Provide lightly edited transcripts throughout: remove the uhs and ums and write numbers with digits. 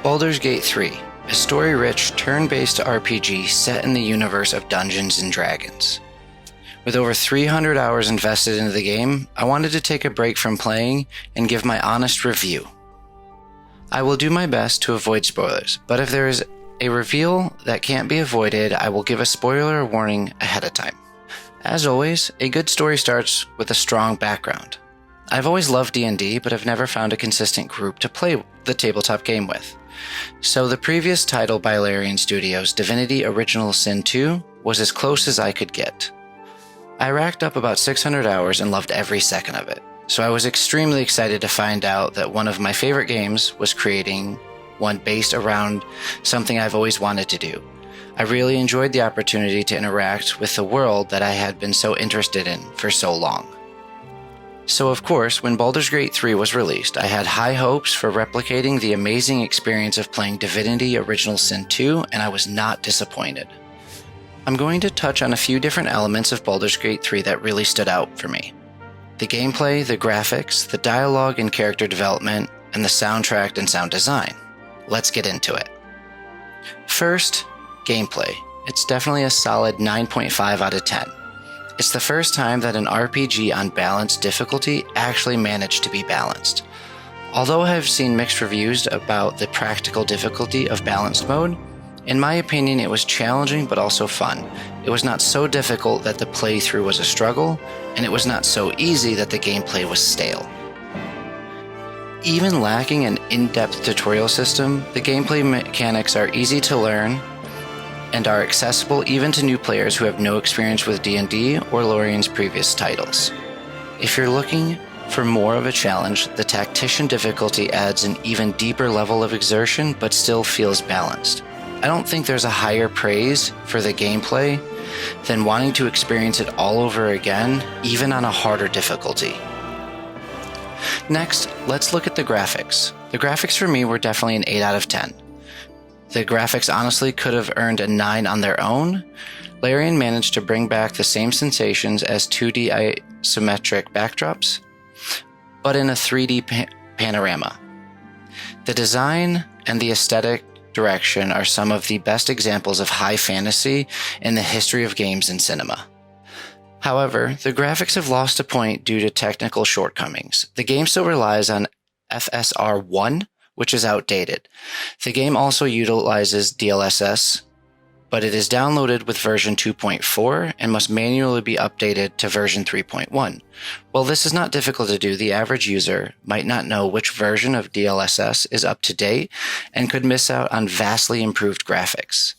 Baldur's Gate 3, a story-rich, turn-based RPG set in the universe of Dungeons & Dragons. With over 300 hours invested into the game, I wanted to take a break from playing and give my honest review. I will do my best to avoid spoilers, but if there is a reveal that can't be avoided, I will give a spoiler warning ahead of time. As always, a good story starts with a strong background. I've always loved D&D, but have never found a consistent group to play the tabletop game with. So the previous title by Larian Studios, Divinity Original Sin 2, was as close as I could get. I racked up about 600 hours and loved every second of it, so I was extremely excited to find out that one of my favorite games was creating one based around something I've always wanted to do. I really enjoyed the opportunity to interact with the world that I had been so interested in for so long. So of course, when Baldur's Gate 3 was released, I had high hopes for replicating the amazing experience of playing Divinity Original Sin 2, and I was not disappointed. I'm going to touch on a few different elements of Baldur's Gate 3 that really stood out for me. The gameplay, the graphics, the dialogue and character development, and the soundtrack and sound design. Let's get into it. First, gameplay. It's definitely a solid 9.5 out of 10. It's the first time that an RPG on balanced difficulty actually managed to be balanced. Although I have seen mixed reviews about the practical difficulty of balanced mode, in my opinion it was challenging but also fun. It was not so difficult that the playthrough was a struggle, and it was not so easy that the gameplay was stale. Even lacking an in-depth tutorial system, the gameplay mechanics are easy to learn and are accessible even to new players who have no experience with D&D or Larian's previous titles. If you're looking for more of a challenge, the Tactician difficulty adds an even deeper level of exertion but still feels balanced. I don't think there's a higher praise for the gameplay than wanting to experience it all over again, even on a harder difficulty. Next, let's look at the graphics. The graphics for me were definitely an 8 out of 10. The graphics honestly could have earned a 9 on their own. Larian managed to bring back the same sensations as 2D isometric backdrops, but in a 3D panorama. The design and the aesthetic direction are some of the best examples of high fantasy in the history of games and cinema. However, the graphics have lost a point due to technical shortcomings. The game still relies on FSR 1, which is outdated. The game also utilizes DLSS, but it is downloaded with version 2.4 and must manually be updated to version 3.1. While this is not difficult to do, the average user might not know which version of DLSS is up to date and could miss out on vastly improved graphics.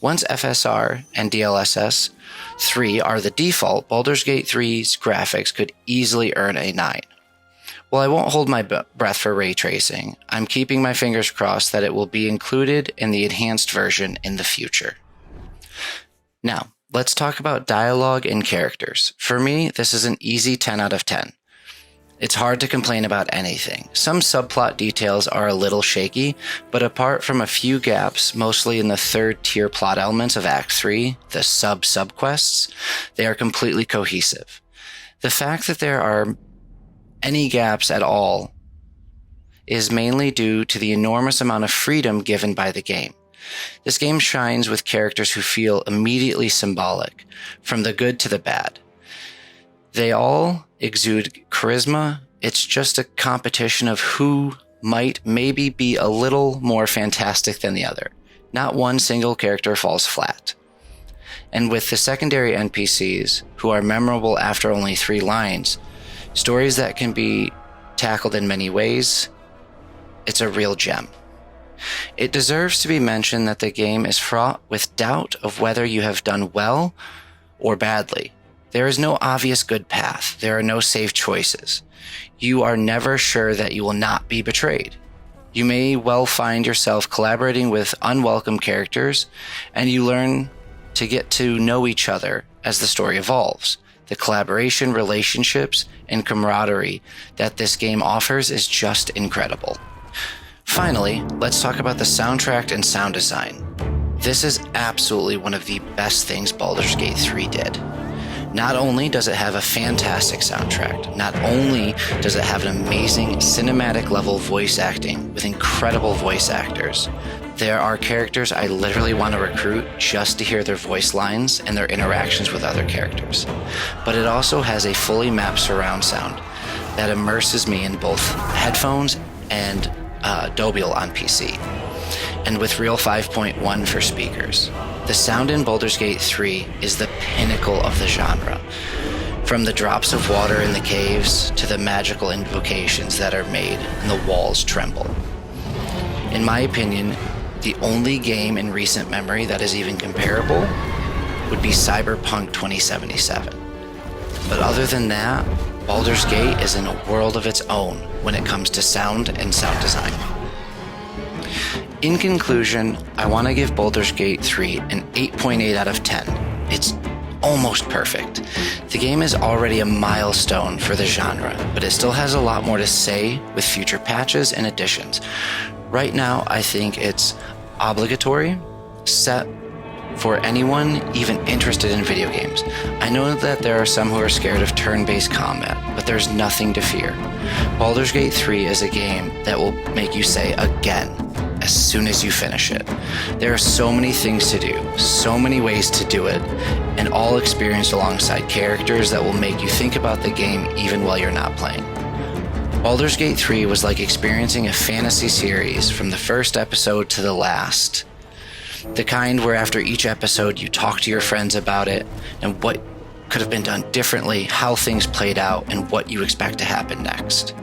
Once FSR and DLSS 3 are the default, Baldur's Gate 3's graphics could easily earn a 9. While I won't hold my breath for ray tracing, I'm keeping my fingers crossed that it will be included in the enhanced version in the future. Now, let's talk about dialogue and characters. For me, this is an easy 10 out of 10. It's hard to complain about anything. Some subplot details are a little shaky, but apart from a few gaps, mostly in the third-tier plot elements of Act 3, the sub-quests, they are completely cohesive. The fact that there are any gaps at all is mainly due to the enormous amount of freedom given by the game. This game shines with characters who feel immediately symbolic, from the good to the bad. They all exude charisma. It's just a competition of who might maybe be a little more fantastic than the other. Not one single character falls flat. And with the secondary NPCs, who are memorable after only 3 lines, stories that can be tackled in many ways, it's a real gem. It deserves to be mentioned that the game is fraught with doubt of whether you have done well or badly. There is no obvious good path. There are no safe choices. You are never sure that you will not be betrayed. You may well find yourself collaborating with unwelcome characters, and you learn to get to know each other as the story evolves. The collaboration, relationships, and camaraderie that this game offers is just incredible. Finally, let's talk about the soundtrack and sound design. This is absolutely one of the best things Baldur's Gate 3 did. Not only does it have a fantastic soundtrack, not only does it have an amazing cinematic level voice acting with incredible voice actors, there are characters I literally want to recruit just to hear their voice lines and their interactions with other characters. But it also has a fully mapped surround sound that immerses me in both headphones and Dolby on PC, and with Real 5.1 for speakers. The sound in Baldur's Gate 3 is the pinnacle of the genre. From the drops of water in the caves to the magical invocations that are made and the walls tremble. In my opinion, the only game in recent memory that is even comparable would be Cyberpunk 2077. But other than that, Baldur's Gate is in a world of its own when it comes to sound and sound design. In conclusion, I want to give Baldur's Gate 3 an 8.8 out of 10. It's almost perfect. The game is already a milestone for the genre, but it still has a lot more to say with future patches and additions. Right now, I think it's obligatory, set for anyone even interested in video games. I know that there are some who are scared of turn-based combat, but there's nothing to fear. Baldur's Gate 3 is a game that will make you say again as soon as you finish it. There are so many things to do, so many ways to do it, and all experienced alongside characters that will make you think about the game even while you're not playing. Baldur's Gate 3 was like experiencing a fantasy series from the first episode to the last. The kind where after each episode you talk to your friends about it and what could have been done differently, how things played out, and what you expect to happen next.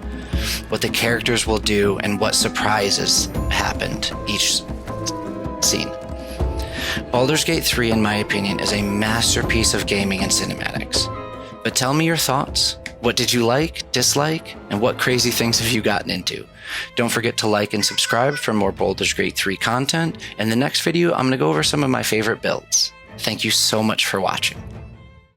What the characters will do and what surprises happened each scene. Baldur's Gate 3, in my opinion, is a masterpiece of gaming and cinematics. But tell me your thoughts. What did you like, dislike, and what crazy things have you gotten into? Don't forget to like and subscribe for more Baldur's Gate 3 content. In the next video, I'm going to go over some of my favorite builds. Thank you so much for watching.